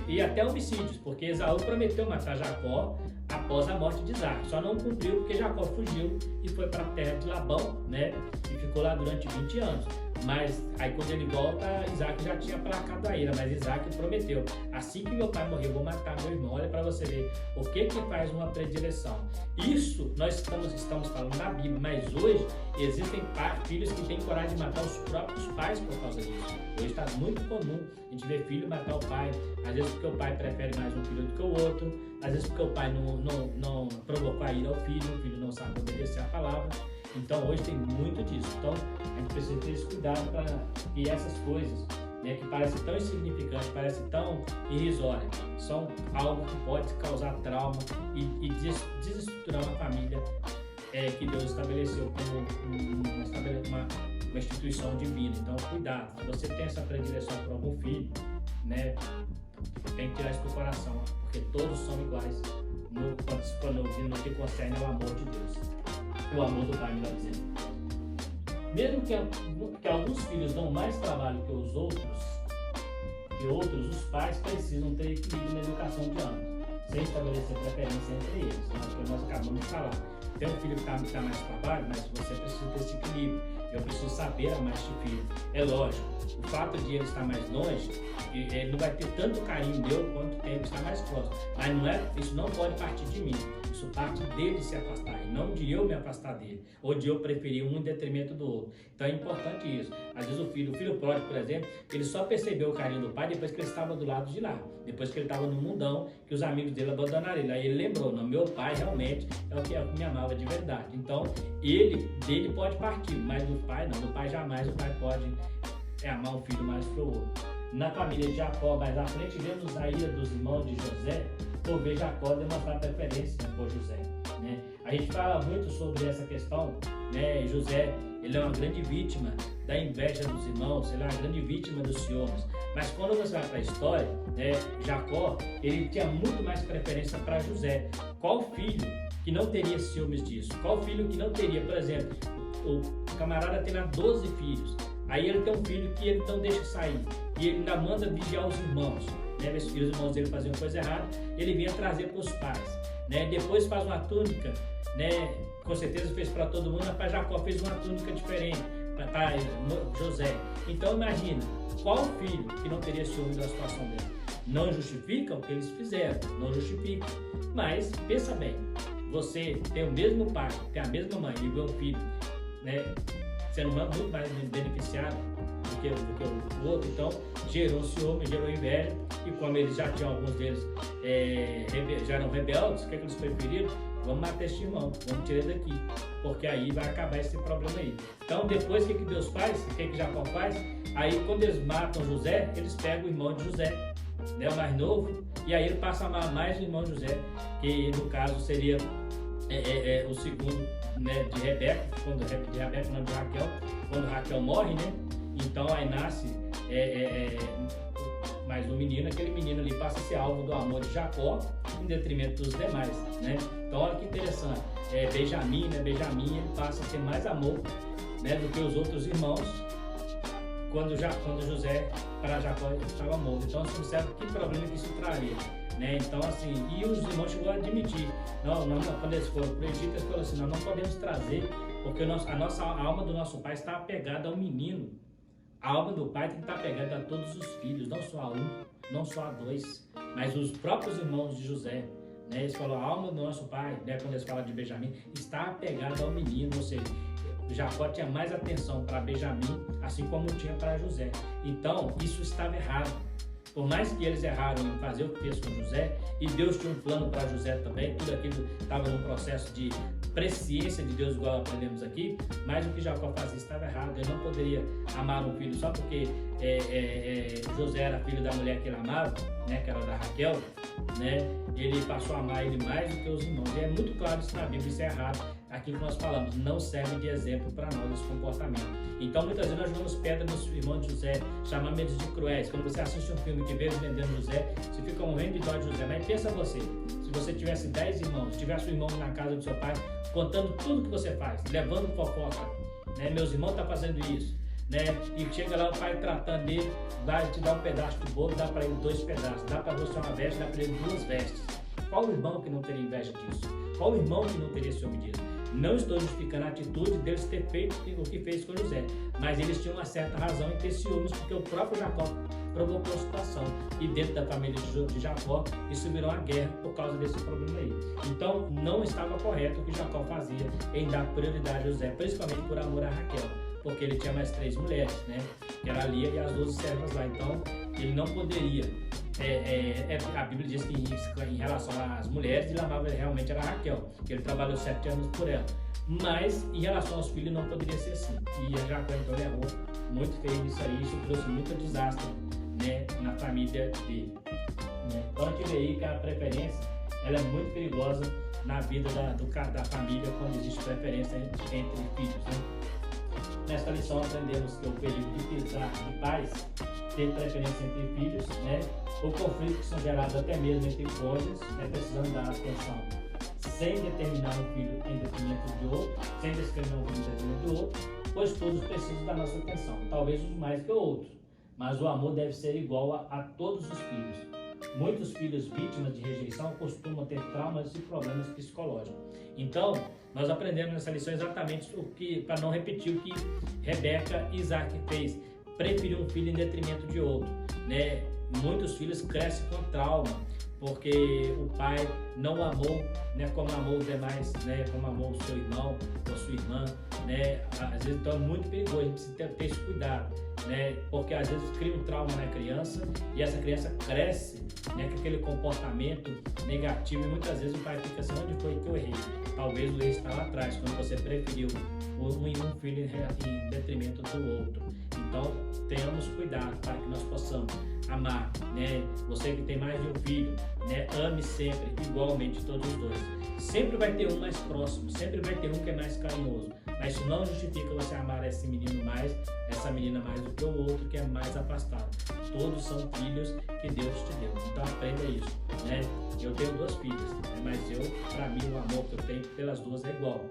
[SPEAKER 1] e até homicídios, porque Esaú prometeu matar Jacó após a morte de Isaac. Só não cumpriu porque Jacó fugiu e foi para a terra de Labão, né? E ficou lá durante 20 anos. Mas aí quando ele volta, Isaac já tinha placado a ira, mas Isaac prometeu: assim que meu pai morrer, eu vou matar meu irmão. Olha para você ver o que faz uma predileção. Isso nós estamos falando na Bíblia, mas hoje existem filhos que têm coragem de matar os próprios pais por causa disso. Hoje está muito comum a gente ver filho matar o pai, às vezes porque o pai prefere mais um filho do que o outro, às vezes porque o pai não provocou a ira ao filho, o filho não sabe obedecer a palavra. Então hoje tem muito disso. Então a gente precisa ter esse cuidado para que essas coisas, né, que parecem tão insignificantes, parecem tão irrisórias, são algo que pode causar trauma e desestruturar uma família que Deus estabeleceu como uma instituição divina. Então cuidado, se você tem essa predileção por algum filho, né, tem que tirar isso do coração, porque todos são iguais no que concerne ao amor de Deus. O amor do pai, melhor dizendo. Mesmo que alguns filhos dão mais trabalho que os outros, os pais precisam ter equilíbrio na educação de ambos, sem estabelecer preferência entre eles. Então, nós acabamos de falar. Tem um filho que dá mais trabalho, mas você precisa ter esse equilíbrio. Eu preciso saber amar este filho. É lógico, o fato de ele estar mais longe, ele não vai ter tanto carinho meu quanto tem ele estar mais próximo. Mas isso não pode partir de mim. Isso parte dele se afastar, e não de eu me afastar dele, ou de eu preferir um em detrimento do outro. Então é importante isso. Às vezes o filho pródigo, por exemplo, ele só percebeu o carinho do pai depois que ele estava do lado de lá, depois que ele estava no mundão, que os amigos dele abandonaram ele. Aí ele lembrou: não, meu pai realmente é o que me amava de verdade. Então dele pode partir, mas do pai não. Do pai jamais o pai pode amar um filho mais que o outro. Na família de Jacó, mais à frente, vemos a ira dos irmãos de José por ver Jacó demonstrar preferência por José, né? A gente fala muito sobre essa questão, né? José, ele é uma grande vítima da inveja dos irmãos, ele é uma grande vítima dos ciúmes. Mas quando você vai para a história, né, Jacó, ele tinha muito mais preferência para José. Qual filho que não teria ciúmes disso? Qual filho que não teria, por exemplo, o camarada tem lá 12 filhos, aí ele tem um filho que ele não deixa sair, e ele ainda manda vigiar os irmãos, né? Os irmãos dele faziam coisa errada, ele vinha trazer para os pais, né? Depois faz uma túnica, né? Com certeza fez para todo mundo, mas para Jacó fez uma túnica diferente para José. Então imagina, qual filho que não teria ciúme da situação dele? Não justifica o que eles fizeram, não justifica. Mas pensa bem, você tem o mesmo pai, tem a mesma mãe e vê um filho, né, sendo muito mais beneficiado do que o outro, então gerou ciúme, gerou inveja, e como eles já tinham, alguns deles já eram rebeldes, o que eles preferiram? Vamos matar este irmão, vamos tirar ele daqui, porque aí vai acabar esse problema aí. Então depois o que Deus faz? O que Jacó faz? Aí quando eles matam José, eles pegam o irmão de José, né, o mais novo, e aí ele passa a amar mais o irmão José, que no caso seria o segundo, né, de Rebeca, não, de Raquel, quando Raquel morre, né? Então aí nasce mais um menino, aquele menino ali passa a ser alvo do amor de Jacó em detrimento dos demais, né? Então olha que interessante, Benjamim, né? Benjamim, ele passa a ter mais amor, né, do que os outros irmãos quando José para Jacó estava morto. Então você observa que problema que isso traria, né? Então assim, e os irmãos chegou a admitir, quando eles foram para o Egito, eles falaram assim: nós não podemos trazer, porque a alma do nosso pai está apegada ao menino. A alma do pai tem que estar apegada a todos os filhos, não só a um, não só a dois, mas os próprios irmãos de José, né? Eles falam: a alma do nosso pai, né? Quando eles falam de Benjamim, está apegada ao menino, ou seja, Jacó tinha mais atenção para Benjamim, assim como tinha para José. Então, isso estava errado. Por mais que eles erraram em fazer o que fez com José, e Deus tinha um plano para José também, tudo aquilo estava num processo de presciência de Deus, igual aprendemos aqui, mas o que Jacó fazia estava errado. Ele não poderia amar um filho só porque José era filho da mulher que ele amava, né, que era da Raquel, né, ele passou a amar ele mais do que os irmãos. E é muito claro isso na Bíblia, isso é errado. Aquilo que nós falamos não serve de exemplo para nós esse comportamento. Então muitas vezes nós jogamos pedra nos irmãos de José, chamamos eles de cruéis. Quando você assiste um filme que veio vendendo José, você fica morrendo de dó de José. Mas pensa você, se você tivesse 10 irmãos, tivesse um irmão na casa do seu pai, contando tudo que você faz, levando fofoca, né? Meus irmãos estão fazendo isso, né? E chega lá o pai tratando dele, vai te dar um pedaço do bolo, dá para ele 2 pedaços, dá para você uma veste, dá para ele 2 vestes. Qual irmão que não teria inveja disso? Qual irmão que não teria ciúme disso? Não estou justificando a atitude deles ter feito o que fez com José, mas eles tinham uma certa razão em ter ciúmes, porque o próprio Jacó provocou a situação, e dentro da família de Jacó isso virou uma guerra por causa desse problema aí. Então não estava correto o que Jacó fazia em dar prioridade a José, principalmente por amor a Raquel, porque ele tinha mais 3 mulheres, né? Que era a Lia e as 12 servas lá. Então ele não poderia. A Bíblia diz que em relação às mulheres, ele amava realmente era a Raquel, que ele trabalhou 7 anos por ela. Mas em relação aos filhos não poderia ser assim. E a Jacó então ele errou muito feio nisso aí, isso trouxe muito desastre, né, na família dele, né? Então a gente vê aí que a preferência ela é muito perigosa na vida da família quando existe preferência entre filhos, né? Nesta lição aprendemos que o período de pais ter preferência entre filhos, né? O conflito que são gerados até mesmo entre cônjuges, né? Precisando dar atenção sem determinar um filho em detrimento de outro, sem discriminar um filho em detrimento do outro, pois todos precisam da nossa atenção, talvez uns mais que outros, mas o amor deve ser igual a todos os filhos. Muitos filhos vítimas de rejeição costumam ter traumas e problemas psicológicos. Então, nós aprendemos nessa lição exatamente o que, para não repetir o que Rebeca e Isaac fez, preferiu um filho em detrimento de outro, né? Muitos filhos crescem com trauma, porque o pai não amou, né, como amou os demais, né, como amou o seu irmão ou a sua irmã, né? Às vezes então é muito perigoso, a gente precisa ter esse cuidado, né, porque às vezes cria um trauma na criança e essa criança cresce, né, com aquele comportamento negativo e muitas vezes o pai fica assim, onde foi que eu errei? Talvez o erro está lá atrás, quando você preferiu um filho em detrimento do outro. Então tenhamos cuidado para que nós possamos amar, né? Você que tem mais de um filho, né? Ame sempre igualmente todos os dois. Sempre vai ter um mais próximo, sempre vai ter um que é mais carinhoso, mas isso não justifica você amar esse menino mais, essa menina mais do que o outro que é mais afastado. Todos são filhos que Deus te deu, então aprenda isso, né? Eu tenho 2 filhas, né? Mas para mim o amor que eu tenho pelas 2 é igual,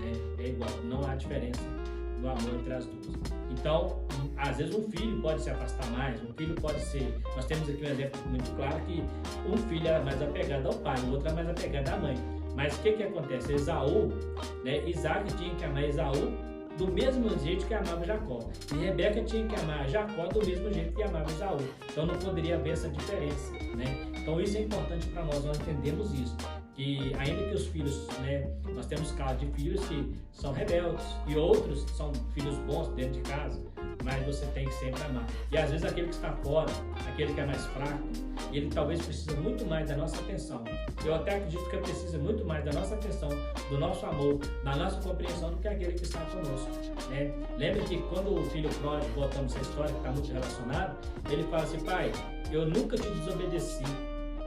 [SPEAKER 1] né? É igual, não há diferença no amor entre as 2. Então, às vezes um filho pode se afastar mais, um filho pode ser... Nós temos aqui um exemplo muito claro que um filho é mais apegado ao pai, o outro é mais apegado à mãe. Mas o que acontece? Esaú, né? Isaac tinha que amar Esaú do mesmo jeito que amava Jacó. E Rebeca tinha que amar Jacó do mesmo jeito que amava Esaú. Então não poderia haver essa diferença, né? Então isso é importante para nós entendemos isso. Que ainda que os filhos, né, nós temos casos de filhos que são rebeldes e outros são filhos bons dentro de casa, mas você tem que sempre amar. E às vezes aquele que está fora, aquele que é mais fraco, ele talvez precise muito mais da nossa atenção. Eu até acredito que precisa muito mais da nossa atenção, do nosso amor, da nossa compreensão do que aquele que está conosco, né? Lembra que quando o filho pródigo, voltamos a essa história que está muito relacionado, ele fala assim, pai, eu nunca te desobedeci,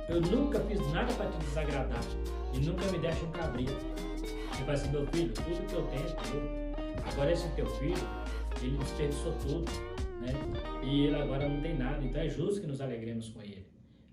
[SPEAKER 1] eu nunca fiz nada para te desagradar e nunca me deste um cabrito. Ele fala assim, meu filho, tudo que eu tenho é teu. Agora esse teu filho, ele desperdiçou tudo, né? E ele agora não tem nada, então é justo que nos alegremos com ele,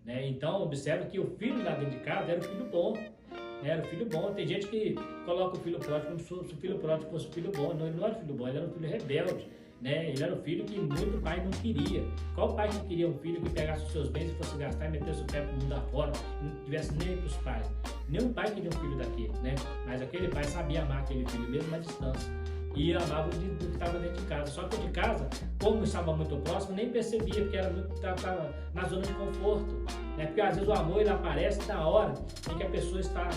[SPEAKER 1] né? Então observa que o filho lá dentro de casa era o filho bom, né? Era o filho bom. Tem gente que coloca o filho pródigo como se o filho pródigo fosse o filho bom. Não, ele não era o filho bom, ele era um filho rebelde, né? Ele era o filho que muito pai não queria. Qual pai que queria um filho que pegasse os seus bens e fosse gastar e metesse o pé pro mundo afora e não tivesse nem para os pais? Nenhum pai queria um filho daquele, né? Mas aquele pai sabia amar aquele filho mesmo à distância e amava do que estava dentro de casa. Só que de casa, como estava muito próximo, nem percebia, porque estava na zona de conforto, né? Porque às vezes o amor ele aparece na hora em que a pessoa está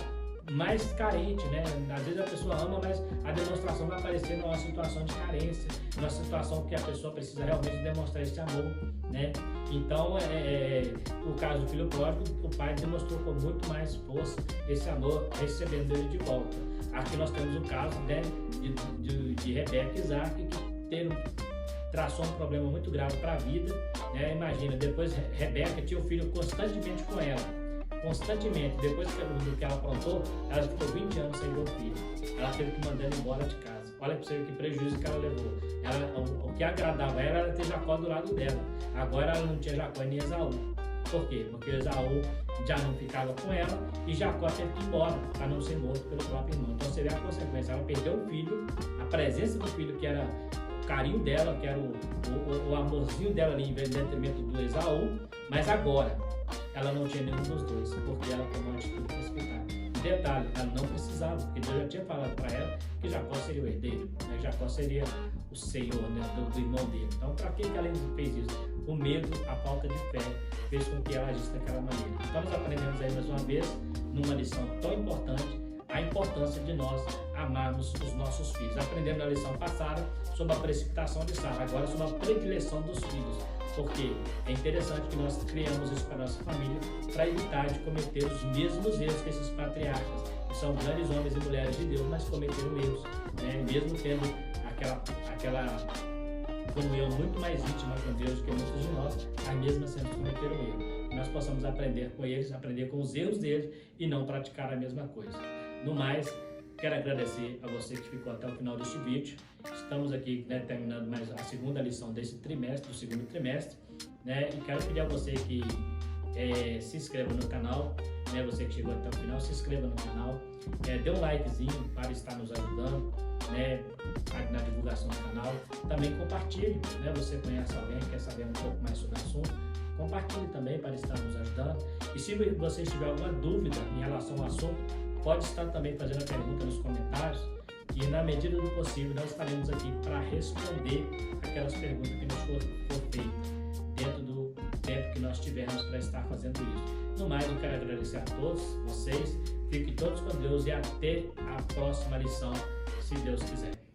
[SPEAKER 1] mais carente, né? Às vezes a pessoa ama, mas a demonstração vai aparecer numa situação de carência, numa situação que a pessoa precisa realmente demonstrar esse amor, né? Então, o caso do filho pródigo, o pai demonstrou com muito mais força esse amor, recebendo ele de volta. Aqui nós temos o caso, né, de Rebeca e Isaac, que traçou um problema muito grave para a vida, né? Imagina, depois Rebeca tinha o filho constantemente com ela. Constantemente, depois do que ela aprontou, ela ficou 20 anos sem ver o filho. Ela teve que mandar ele embora de casa. Olha para você ver que prejuízo que ela levou. O que agradava ela era ter Jacó do lado dela. Agora ela não tinha Jacó nem Esaú. Por quê? Porque Esaú já não ficava com ela e Jacó teve que ir embora para não ser morto pelo próprio irmão. Então você vê a consequência. Ela perdeu o filho, a presença do filho que era o carinho dela, que era o amorzinho dela ali em detrimento do Esaú, mas agora ela não tinha nenhum dos dois, porque ela tomou uma atitude precipitada. Detalhe, ela não precisava, porque Deus já tinha falado para ela que Jacó seria o herdeiro, né? Jacó seria o senhor, né, do irmão dele. Então, para que ela fez isso? O medo, a falta de fé, fez com que ela agisse daquela maneira. Então, nós aprendemos aí mais uma vez, numa lição tão importante, a importância de nós amarmos os nossos filhos. Aprendemos na lição passada sobre a precipitação de Sara, agora sobre a predileção dos filhos. Porque é interessante que nós criamos isso para a nossa família para evitar de cometer os mesmos erros que esses patriarcas, que são grandes homens e mulheres de Deus, mas cometeram erros, né? Mesmo tendo aquela comunhão muito mais íntima com Deus que muitos de nós, mas mesmo assim cometeram erro. Que nós possamos aprender com eles, aprender com os erros deles e não praticar a mesma coisa. No mais, quero agradecer a você que ficou até o final deste vídeo. Estamos aqui, né, terminando mais a segunda lição desse trimestre, do segundo trimestre, né? E quero pedir a você que se inscreva no canal, né? Você que chegou até o final, se inscreva no canal, dê um likezinho para estar nos ajudando, né, na divulgação do canal. Também compartilhe, né? Você conhece alguém que quer saber um pouco mais sobre o assunto, compartilhe também para estar nos ajudando. E se você tiver alguma dúvida em relação ao assunto, pode estar também fazendo a pergunta nos comentários e, na medida do possível, nós estaremos aqui para responder aquelas perguntas que nos for feitas dentro do tempo que nós tivermos para estar fazendo isso. No mais, eu quero agradecer a todos vocês, fiquem todos com Deus e até a próxima lição, se Deus quiser.